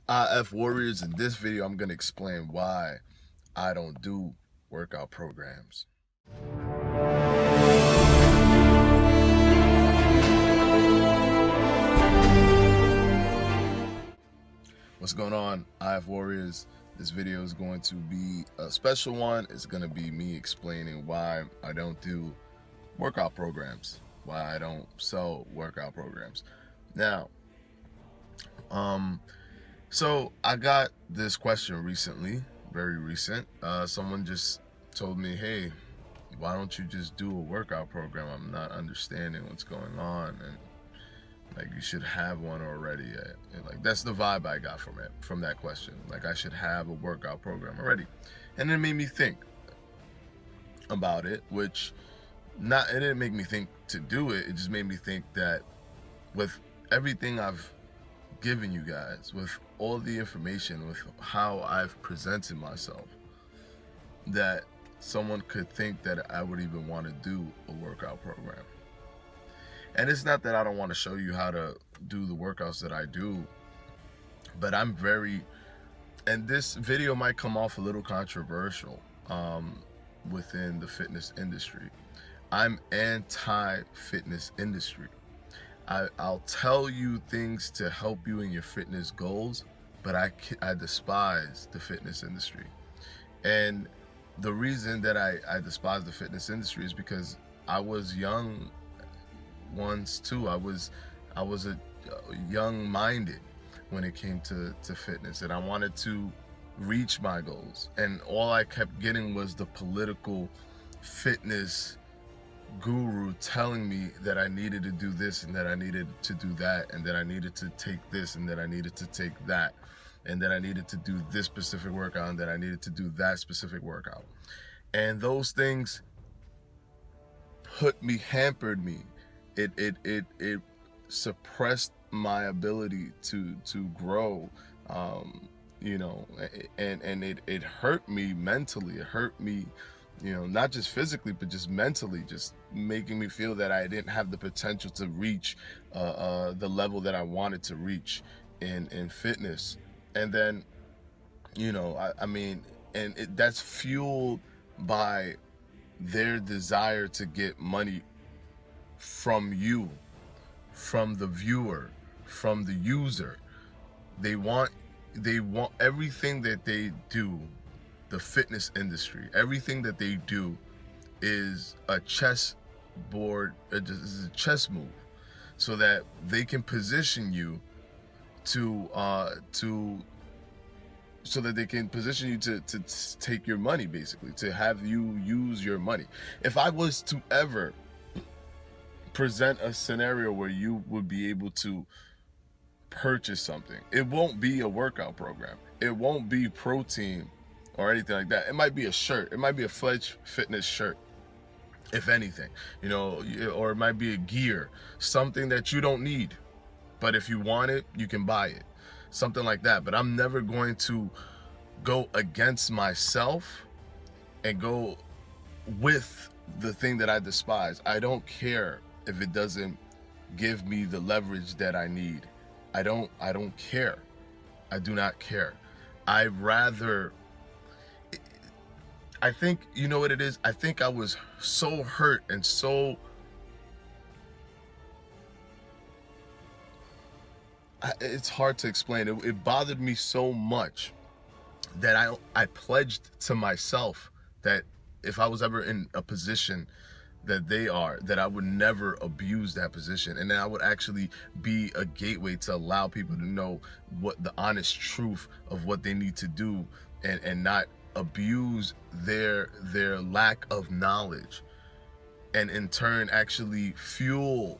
IF Warriors. In this video, I'm going to explain why I don't do workout programs. What's going on, IF Warriors? This video is going to be a special one. It's going to be me explaining why I don't do workout programs, why I don't sell workout programs. Now, so I got this question recently, very recent. Someone just told me, hey, why don't you just do a workout program? I'm not understanding what's going on, and like you should have one already. And like that's the vibe I got from it, from that question. Like I should have a workout program already. And it made me think about it, which it didn't make me think to do it. It just made me think that with everything I've given you guys, with all the information, with how I've presented myself, that someone could think that I would even want to do a workout program. And it's not that I don't want to show you how to do the workouts that I do, but and this video might come off a little controversial within the fitness industry. I'm anti-fitness industry. I'll tell you things to help you in your fitness goals, but I despise the fitness industry. And the reason that I despise the fitness industry is because I was young once too. I was a young-minded when it came to fitness, and I wanted to reach my goals, and all I kept getting was the political fitness guru telling me that I needed to do this and that I needed to do that and that I needed to take this and that I needed to take that and that I needed to do this specific workout and that I needed to do that specific workout. And those things hampered me. It suppressed my ability to grow, and it hurt me mentally. It hurt me, not just physically, but just mentally, just making me feel that I didn't have the potential to reach the level that I wanted to reach in fitness. And then, that's fueled by their desire to get money from you, from the viewer, from the user. They want everything that they do, the fitness industry, everything that they do is a chess move, so that they can position you to take your money, basically, to have you use your money. If I was to ever present a scenario where you would be able to purchase something, it won't be a workout program, it won't be protein or anything like that. It might be a shirt, it might be a Fledge fitness shirt, if anything, or it might be a gear, something that you don't need, but if you want it, you can buy it, something like that. But I'm never going to go against myself and go with the thing that I despise. I don't care if it doesn't give me the leverage that I need. I don't care. I do not care. I think, you know what it is? I think I was so hurt and so, it's hard to explain. It bothered me so much that I pledged to myself that if I was ever in a position that they are, that I would never abuse that position, and then I would actually be a gateway to allow people to know what the honest truth of what they need to do, and not abuse their lack of knowledge, and in turn actually fuel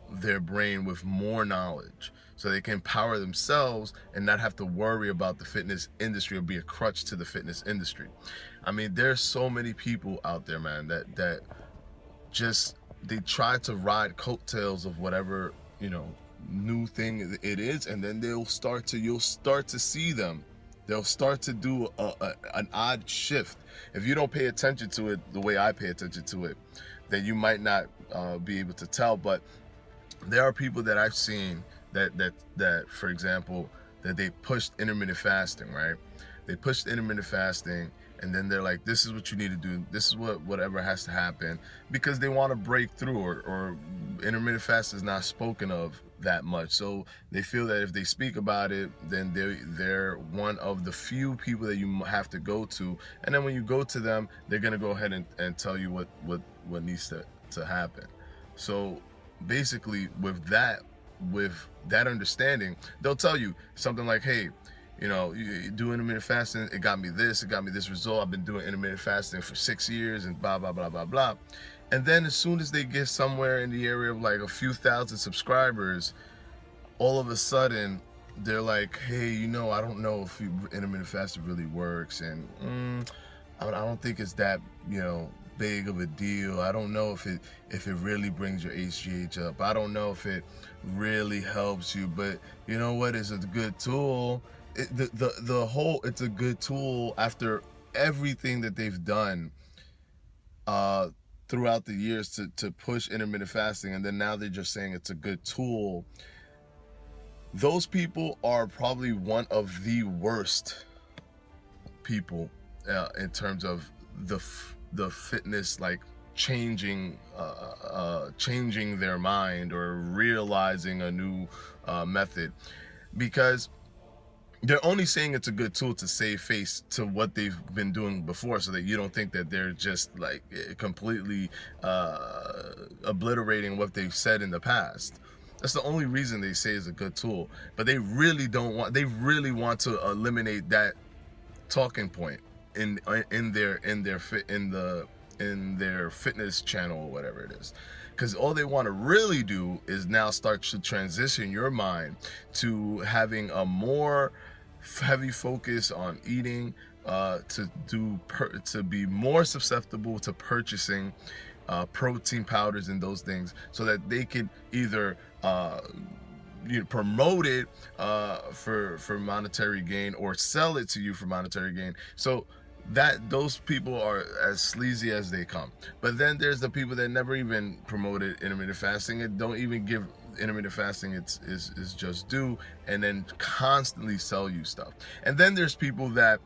their brain with more knowledge so they can empower themselves and not have to worry about the fitness industry or be a crutch to the fitness industry. I mean, there's so many people out there, man, that just, they try to ride coattails of whatever, new thing it is, and then you'll start to see them. They'll start to do an odd shift. If you don't pay attention to it the way I pay attention to it, then you might not be able to tell. But there are people that I've seen that for example, that they pushed intermittent fasting, right? They pushed intermittent fasting, and then they're like, this is what you need to do, this is whatever has to happen, because they want to break through, or intermittent fast is not spoken of that much, so they feel that if they speak about it, then they're one of the few people that you have to go to, and then when you go to them, they're gonna go ahead and tell you what needs to happen. So basically with that understanding, they'll tell you something like, hey, you know, you do intermittent fasting, it got me this result, I've been doing intermittent fasting for 6 years, and blah, blah, blah, blah, blah. And then as soon as they get somewhere in the area of like a few thousand subscribers, all of a sudden, they're like, hey, you know, I don't know if intermittent fasting really works, and I don't think it's that, you know, big of a deal. I don't know if it really brings your HGH up. I don't know if it really helps you, but you know what? It's a good tool. It's a good tool after everything that they've done throughout the years to push intermittent fasting, and then now they're just saying it's a good tool. Those people are probably one of the worst people in terms of the fitness, like changing their mind or realizing a new method, because they're only saying it's a good tool to save face to what they've been doing before, so that you don't think that they're just like completely obliterating what they've said in the past. That's the only reason they say it's a good tool. But they really want to eliminate that talking point in their fitness channel or whatever it is, because all they want to really do is now start to transition your mind to having a more heavy focus on eating, to be more susceptible to purchasing protein powders and those things, so that they can either promote it for monetary gain, or sell it to you for monetary gain. So that those people are as sleazy as they come. But then there's the people that never even promoted intermittent fasting and don't even give intermittent fasting is just due, and then constantly sell you stuff. And then there's people that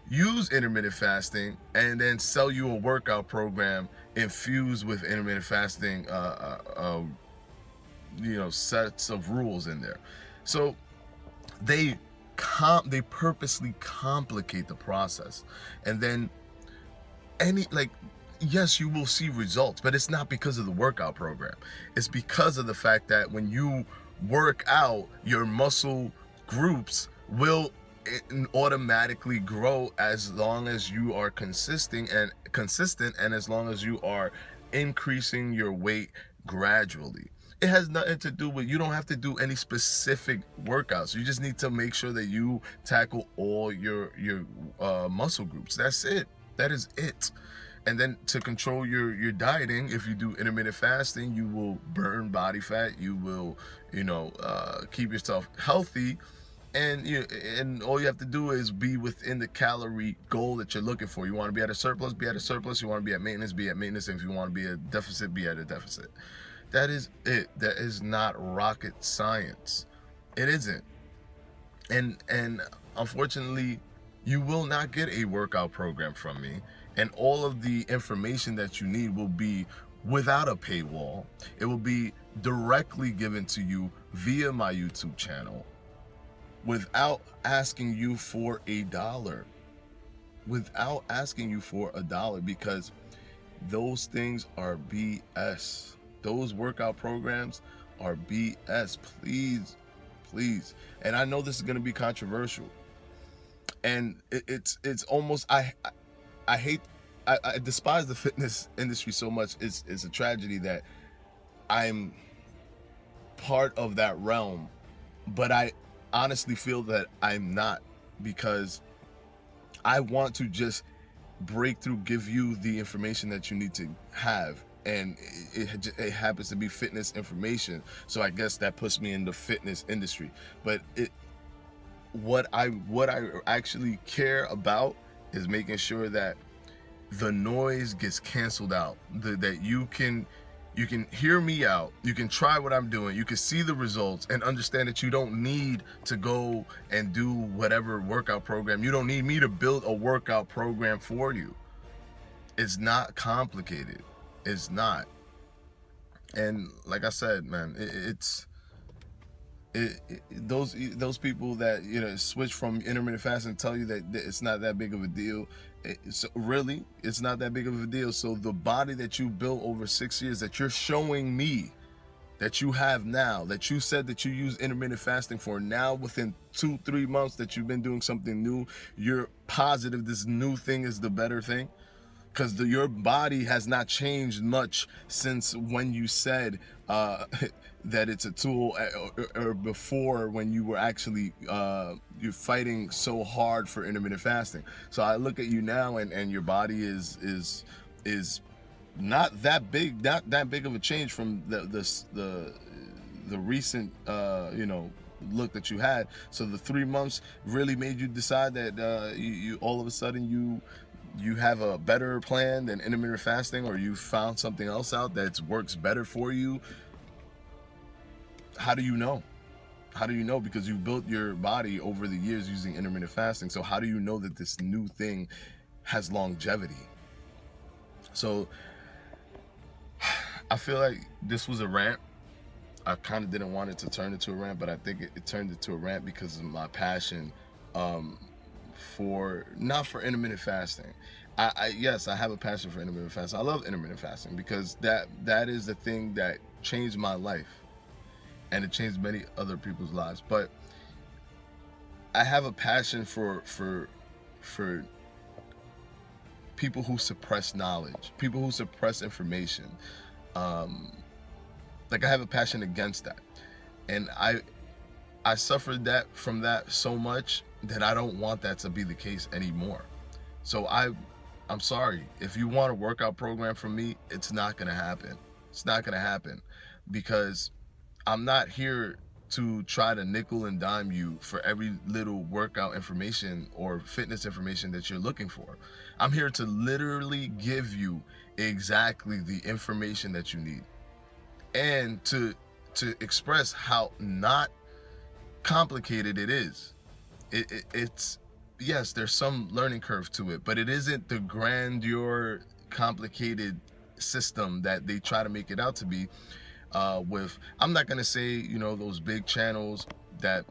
use intermittent fasting and then sell you a workout program infused with intermittent fasting sets of rules in there. So they purposely complicate the process, and then yes, you will see results, but it's not because of the workout program. It's because of the fact that when you work out, your muscle groups will automatically grow as long as you are consistent, and as long as you are increasing your weight gradually. It has nothing to do with, you don't have to do any specific workouts. You just need to make sure that you tackle all your muscle groups. That's it. That is it. And then to control your dieting, if you do intermittent fasting, you will burn body fat. You will, keep yourself healthy, and all you have to do is be within the calorie goal that you're looking for. You want to be at a surplus, be at a surplus. You want to be at maintenance, be at maintenance. And if you want to be at a deficit, be at a deficit. That is it. That is not rocket science. It isn't. And unfortunately, you will not get a workout program from me. And all of the information that you need will be without a paywall. It will be directly given to you via my YouTube channel, without asking you for $1. Without asking you for $1, because those things are BS. Those workout programs are BS. Please. And I know this is going to be controversial, and it's almost, I despise the fitness industry so much. It's a tragedy that I'm part of that realm, but I honestly feel that I'm not, because I want to just break through, give you the information that you need to have, and it happens to be fitness information, so I guess that puts me in the fitness industry. But what I actually care about is making sure that the noise gets canceled out, that you can You can hear me out. You can try what I'm doing. You can see the results and understand that you don't need to go and do whatever workout program. You don't need me to build a workout program for you. It's not complicated. It's not. And like I said, man, those people that switch from intermittent fasting tell you that it's not that big of a deal. So really, it's not that big of a deal. So the body that you built over 6 years, that you're showing me that you have now, that you said that you use intermittent fasting for, now within 2-3 months that you've been doing something new, you're positive this new thing is the better thing. Because your body has not changed much since when you said that it's a tool, or before, when you were actually you're fighting so hard for intermittent fasting. So I look at you now, and your body is not that big of a change from the recent look that you had. So the 3 months really made you decide that you all of a sudden you have a better plan than intermittent fasting, or you found something else out that works better for you. How do you know? How do you know? Because you built your body over the years using intermittent fasting. So how do you know that this new thing has longevity? So I feel like this was a rant. I kind of didn't want it to turn into a rant, but I think it turned into a rant because of my passion not for intermittent fasting. Yes, I have a passion for intermittent fasting. I love intermittent fasting because that is the thing that changed my life, and it changed many other people's lives. But I have a passion for people who suppress knowledge, people who suppress information. Like, I have a passion against that, and I suffered from that so much that I don't want that to be the case anymore. So I'm sorry, if you want a workout program from me, it's not gonna happen. It's not gonna happen, because I'm not here to try to nickel and dime you for every little workout information or fitness information that you're looking for. I'm here to literally give you exactly the information that you need, and to express how not complicated it is. It's yes, there's some learning curve to it, but it isn't the grandeur, complicated system that they try to make it out to be. I'm not gonna say those big channels that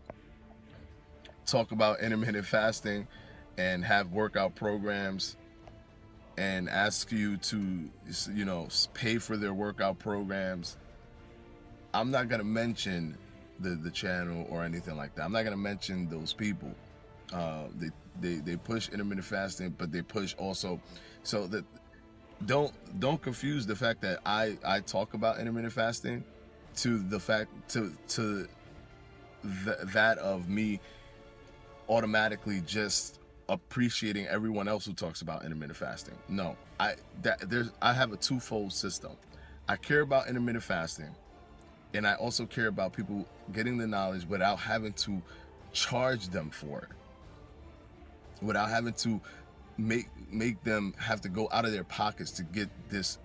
talk about intermittent fasting and have workout programs and ask you to pay for their workout programs. I'm not gonna mention the channel or anything like that. I'm not gonna mention those people. They push intermittent fasting, but they push also, so that don't confuse the fact that I talk about intermittent fasting to the fact to that of me automatically just appreciating everyone else who talks about intermittent fasting. No, I have a twofold system. I care about intermittent fasting, and I also care about people getting the knowledge without having to charge them for it, without having to make them have to go out of their pockets to get this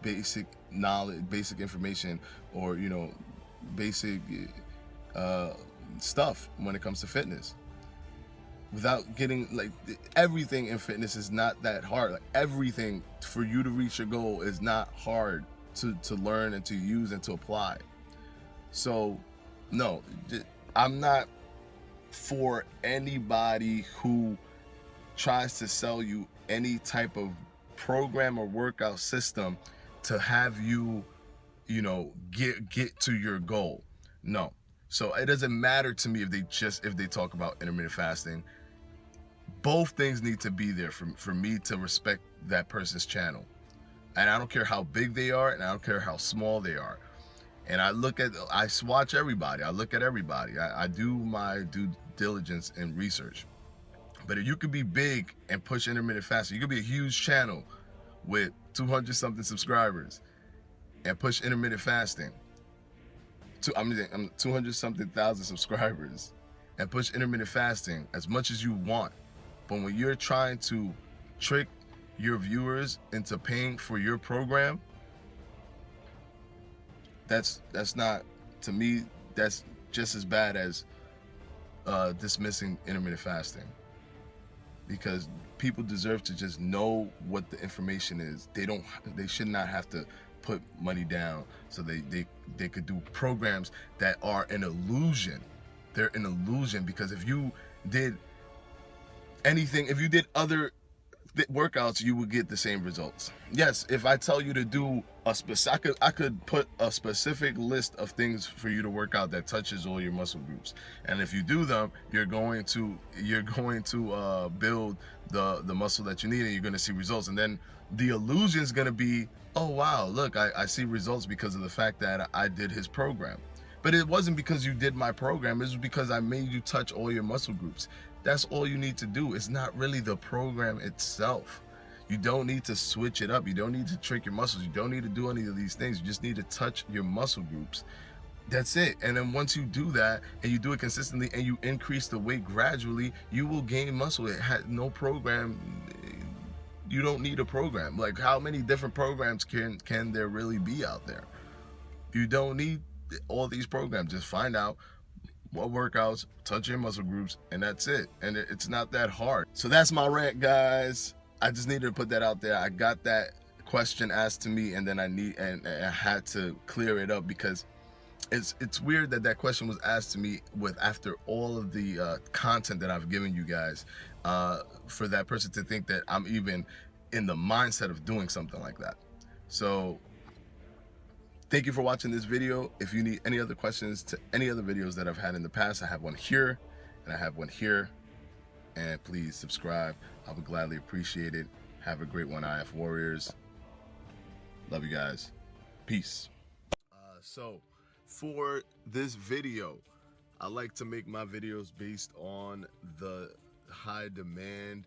basic knowledge, basic information, or basic stuff when it comes to fitness. Without getting, like, everything in fitness is not that hard. Like, everything for you to reach your goal is not hard to learn and to use and to apply. So no, I'm not for anybody who tries to sell you any type of program or workout system to have you get to your goal. No. So it doesn't matter to me if they talk about intermittent fasting. Both things need to be there for me to respect that person's channel. And I don't care how big they are, and I don't care how small they are. And I watch everybody. I look at everybody. I do my due diligence and research. But if you could be big and push intermittent fasting, you could be a huge channel with 200 something subscribers and push intermittent fasting. 200 something thousand subscribers and push intermittent fasting as much as you want. But when you're trying to trick your viewers into paying for your program, That's not, to me, that's just as bad as dismissing intermittent fasting, because people deserve to just know what the information is. They should not have to put money down so they could do programs that are an illusion. They're an illusion, because if you did anything, if you did other workouts, you would get the same results. Yes, if I tell you to do a specific, I could put a specific list of things for you to work out that touches all your muscle groups, and if you do them, you're going to build the muscle that you need, and you're going to see results. And then the illusion is going to be, oh wow, look, I see results because of the fact that I did his program. But it wasn't because you did my program, it was because I made you touch all your muscle groups. That's all you need to do. It's not really the program itself. You don't need to switch it up. You don't need to trick your muscles. You don't need to do any of these things. You just need to touch your muscle groups. That's it. And then once you do that, and you do it consistently, and you increase the weight gradually, you will gain muscle. It had no program. You don't need a program. Like, how many different programs can there really be out there? You don't need all these programs. Just find out what workouts touch your muscle groups, and that's it. And it's not that hard. So that's my rant, guys. I just needed to put that out there. I got that question asked to me, and then I had to clear it up, because it's weird that question was asked to me after all of the content that I've given you guys, for that person to think that I'm even in the mindset of doing something like that. So thank you for watching this video. If you need any other questions to any other videos that I've had in the past, I have one here and I have one here. And please subscribe. I would gladly appreciate it. Have a great one, IF Warriors. Love you guys. Peace. So for this video, I like to make my videos based on the high demand,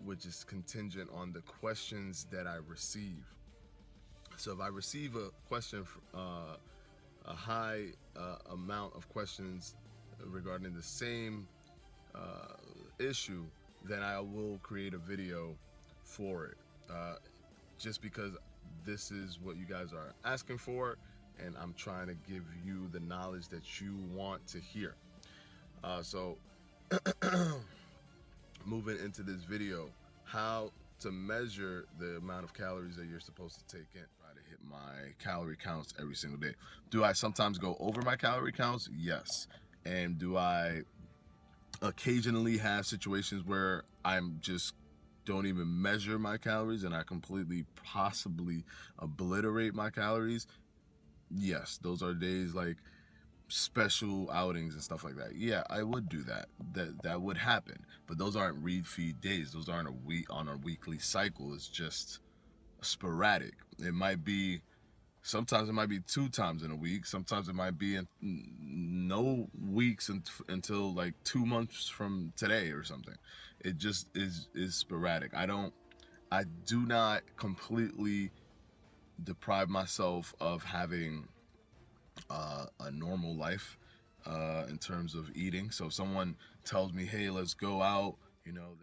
which is contingent on the questions that I receive. So if I receive a question, a high amount of questions regarding the same issue, then I will create a video for it, just because this is what you guys are asking for, and I'm trying to give you the knowledge that you want to hear. So moving into this video, how to measure the amount of calories that you're supposed to take in. Try to hit my calorie counts every single day. Do I sometimes go over my calorie counts? Yes. And do I occasionally have situations where I'm just don't even measure my calories and I completely possibly obliterate my calories? Yes. Those are days like special outings and stuff like that. Yeah, I would do that. That would happen. But those aren't read feed days. Those aren't on a weekly cycle. It's just sporadic. It might be, sometimes it might be 2 times in a week. Sometimes it might be no weeks until like 2 months from today or something. It just is sporadic. I do not completely deprive myself of having a normal life in terms of eating. So if someone tells me, hey, let's go out, you know,